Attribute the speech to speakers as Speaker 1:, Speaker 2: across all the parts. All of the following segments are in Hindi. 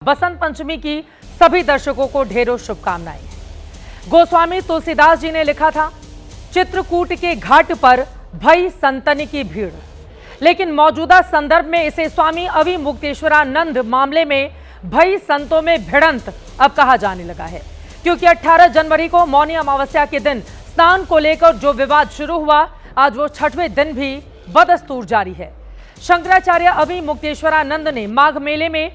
Speaker 1: बसंत पंचमी की सभी दर्शकों को ढेरों शुभकामनाएं। गोस्वामी तुलसीदास जी ने लिखा था, चित्रकूट के घाट पर भई संतन की भीड़। लेकिन मौजूदा संदर्भ में इसे स्वामी अविमुक्तेश्वरानंद मामले में भई संतों में भिड़ंत अब कहा जाने लगा है, क्योंकि 18 जनवरी को मौनी अमावस्या के दिन स्नान को लेकर जो विवाद शुरू हुआ, आज वो 6वें दिन भी बदस्तूर जारी है। शंकराचार्य अविमुक्तेश्वरानंद ने माघ मेले में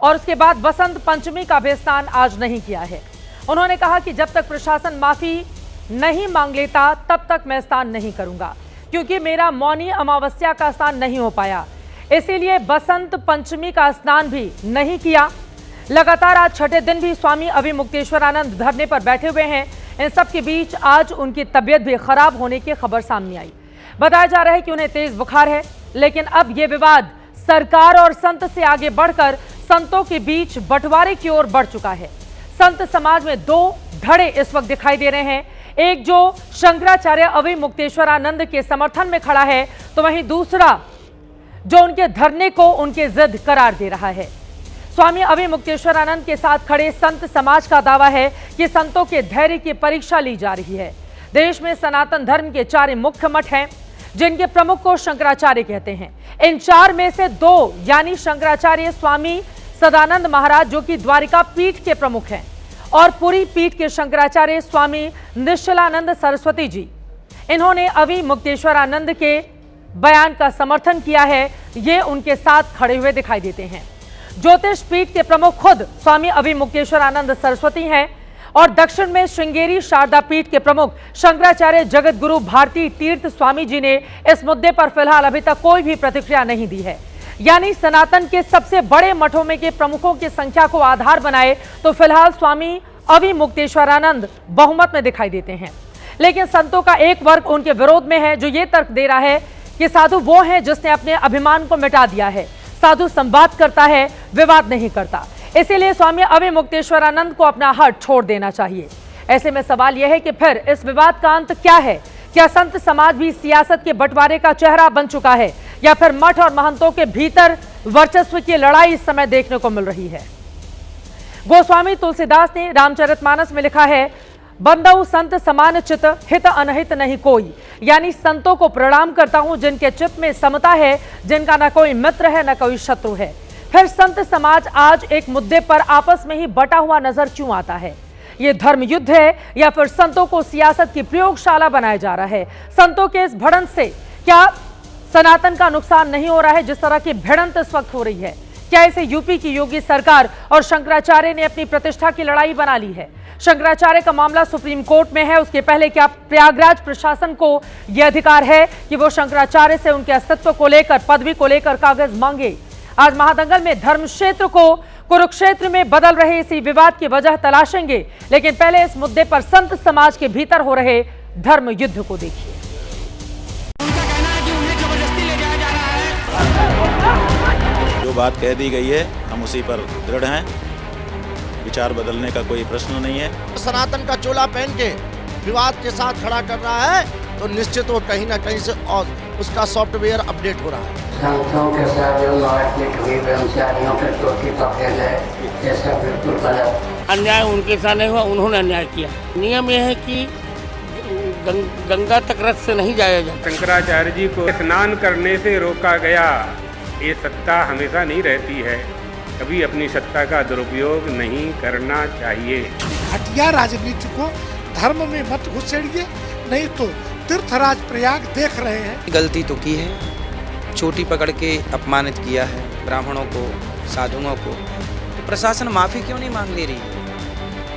Speaker 1: और उसके बाद बसंत पंचमी का भी स्नान आज नहीं किया है। उन्होंने कहा कि जब तक प्रशासन माफी नहीं मांग लेता तब तक मैं स्नान नहीं करूंगा, क्योंकि मेरा मौनी अमावस्या का स्नान नहीं हो पाया, इसीलिए बसंत पंचमी का स्नान भी नहीं किया। लगातार आज 6ठे दिन भी स्वामी अविमुक्तेश्वरानंद धरने पर बैठे हुए हैं। इन सब के बीच आज उनकी तबीयत भी खराब होने की खबर सामने आई। बताया जा रहा है कि उन्हें तेज बुखार है, लेकिन अब यह विवाद सरकार और संत से आगे बढ़कर संतों के बीच बंटवारे की ओर बढ़ चुका है। संत समाज में दो धड़े इस वक्त दिखाई दे रहे हैं। एक जो शंकराचार्य अविमुक्तेश्वरानंद के समर्थन में खड़ा है, तो वहीं दूसरा जो उनके धरने को उनके जिद करार दे रहा है। स्वामी अविमुक्तेश्वरानंद के साथ खड़े संत समाज का दावा है कि संतों के धैर्य की परीक्षा ली जा रही है। देश में सनातन धर्म के 4 मुख्य मठ हैं, जिनके प्रमुख को शंकराचार्य कहते हैं। इन 4 में से 2 यानी शंकराचार्य स्वामी सदानंद महाराज, जो कि द्वारिका पीठ के प्रमुख हैं, और पुरी पीठ के शंकराचार्य स्वामी निश्चलानंद सरस्वती जी, इन्होंने अविमुक्तेश्वरानंद के बयान का समर्थन किया है। ये उनके साथ खड़े हुए दिखाई देते हैं। ज्योतिष पीठ के प्रमुख खुद स्वामी अविमुक्तेश्वरानंद सरस्वती हैं, और दक्षिण में श्रृंगेरी शारदा पीठ के प्रमुख शंकराचार्य जगत गुरु भारती तीर्थ स्वामी जी ने इस मुद्दे पर फिलहाल अभी तक कोई भी प्रतिक्रिया नहीं दी है। यानी सनातन के सबसे बड़े मठों में के प्रमुखों की संख्या को आधार बनाए तो फिलहाल स्वामी अविमुक्तेश्वरानंद बहुमत में दिखाई देते हैं। लेकिन संतों का एक वर्ग उनके विरोध में है, जो ये तर्क दे रहा है कि साधु वो है जिसने अपने अभिमान को मिटा दिया है। साधु संवाद करता है, विवाद नहीं करता। इसीलिए स्वामी अविमुक्तेश्वरानंद को अपना हट छोड़ देना चाहिए। ऐसे में सवाल यह है कि फिर इस विवाद का अंत क्या है? क्या संत समाज भी सियासत के बंटवारे का चेहरा बन चुका है, या फिर मठ और महंतों के भीतर वर्चस्व की लड़ाई इस समय देखने को मिल रही है? गोस्वामी तुलसीदास ने रामचरितमानस में लिखा है, बंदऊ संत समान चित, हित अनहित नहीं कोई। यानी संतों को प्रणाम करता हूं जिनके चित्त में समता है, जिनका न कोई मित्र है न कोई शत्रु है। फिर संत समाज आज एक मुद्दे पर आपस में ही बटा हुआ नजर क्यों आता है? ये धर्म युद्ध है या फिर संतों को सियासत की प्रयोगशाला बनाया जा रहा है? संतों के इस भिड़ंत से क्या सनातन का नुकसान नहीं हो रहा है, जिस तरह की भिड़ंत इस वक्त हो रही है? क्या इसे यूपी की योगी सरकार और शंकराचार्य ने अपनी प्रतिष्ठा की लड़ाई बना ली है? शंकराचार्य का मामला सुप्रीम कोर्ट में है, उसके पहले क्या प्रयागराज प्रशासन को यह अधिकार है कि वो शंकराचार्य से उनके अस्तित्व को लेकर, पदवी को लेकर कागज मांगे? आज महादंगल में धर्म क्षेत्र को कुरुक्षेत्र में बदल रहे इसी विवाद की वजह तलाशेंगे, लेकिन पहले इस मुद्दे पर संत समाज के भीतर हो रहे धर्म युद्ध को देखिए।
Speaker 2: उनका कहना है कि उन्हें जबरदस्ती ले जाया जा रहा है।
Speaker 3: जो बात कह दी गई है, हम उसी पर दृढ़ हैं। विचार बदलने का कोई प्रश्न नहीं है।
Speaker 4: सनातन का चोला पहन के विवाद के साथ खड़ा कर रहा है, तो निश्चित वो कहीं ना कहीं से और उसका सॉफ्टवेयर अपडेट हो रहा है।
Speaker 5: संतों के साथ जो मारपीट हुई, ब्रह्मचारियों के चोटी पकड़े गए, ये सब बिल्कुल गलत।
Speaker 6: अन्याय उनके साथ नहीं हुआ, उन्होंने अन्याय किया। नियम यह है कि गंगा तक रथ से नहीं जाया जाता।
Speaker 7: शंकराचार्य जी को स्नान करने से रोका गया। ये सत्ता हमेशा नहीं रहती है, कभी अपनी सत्ता का दुरुपयोग नहीं करना चाहिए।
Speaker 2: घटिया राजनीति को धर्म में मत घुसेड़िए, नहीं तो तीर्थराज प्रयाग देख रहे हैं।
Speaker 8: गलती तो की है, चोटी पकड़ के अपमानित किया है ब्राह्मणों को, साधुओं को। तो प्रशासन माफ़ी क्यों नहीं मांग ले रही है?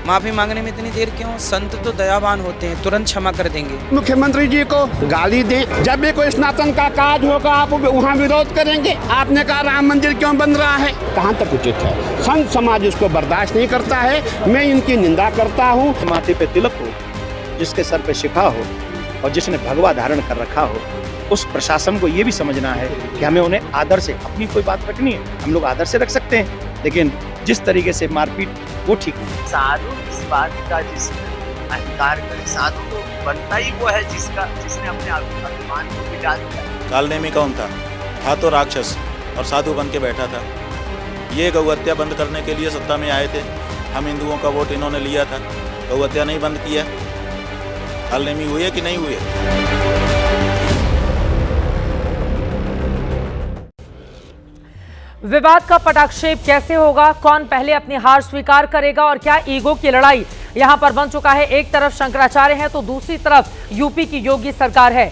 Speaker 8: माफ़ी मांगने में इतनी देर क्यों? संत तो दयावान होते हैं, तुरंत क्षमा कर देंगे।
Speaker 9: मुख्यमंत्री जी को गाली दें, जब भी कोई स्नातन का काज होगा आप वहाँ विरोध करेंगे। आपने कहा राम मंदिर क्यों बन रहा है? कहाँ तक उचित है? संत समाज इसको बर्दाश्त नहीं करता है। मैं इनकी निंदा करता हूँ।
Speaker 10: माथे पे तिलक हो, जिसके सर पे शिखा हो और जिसने भगवा धारण कर रखा हो, उस प्रशासन को ये भी समझना है कि हमें उन्हें आदर से, अपनी कोई बात रखनी है हम लोग आदर से रख सकते हैं, लेकिन जिस तरीके से मारपीट वो ठीक नहीं।
Speaker 11: साधु इस बात का जिसने अहंकार करे, साधु तो बनता ही वो है जिसने अपने अभिमान को मिटा दिया।
Speaker 3: कालनेमी कौन था तो राक्षस, और साधु बन के बैठा था। ये गौ हत्या बंद करने के लिए सत्ता में आए थे। हम हिंदुओं का वोट इन्होंने लिया था, गौ हत्या नहीं बंद किया। हलनेमी हुए कि नहीं हुए?
Speaker 1: विवाद का पटाक्षेप कैसे होगा, कौन पहले अपनी हार स्वीकार करेगा और क्या ईगो की लड़ाई यहां पर बन चुका है। एक तरफ शंकराचार्य है तो दूसरी तरफ यूपी की योगी सरकार है।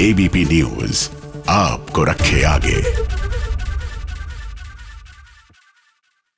Speaker 12: एबीपी न्यूज आपको रखे आगे।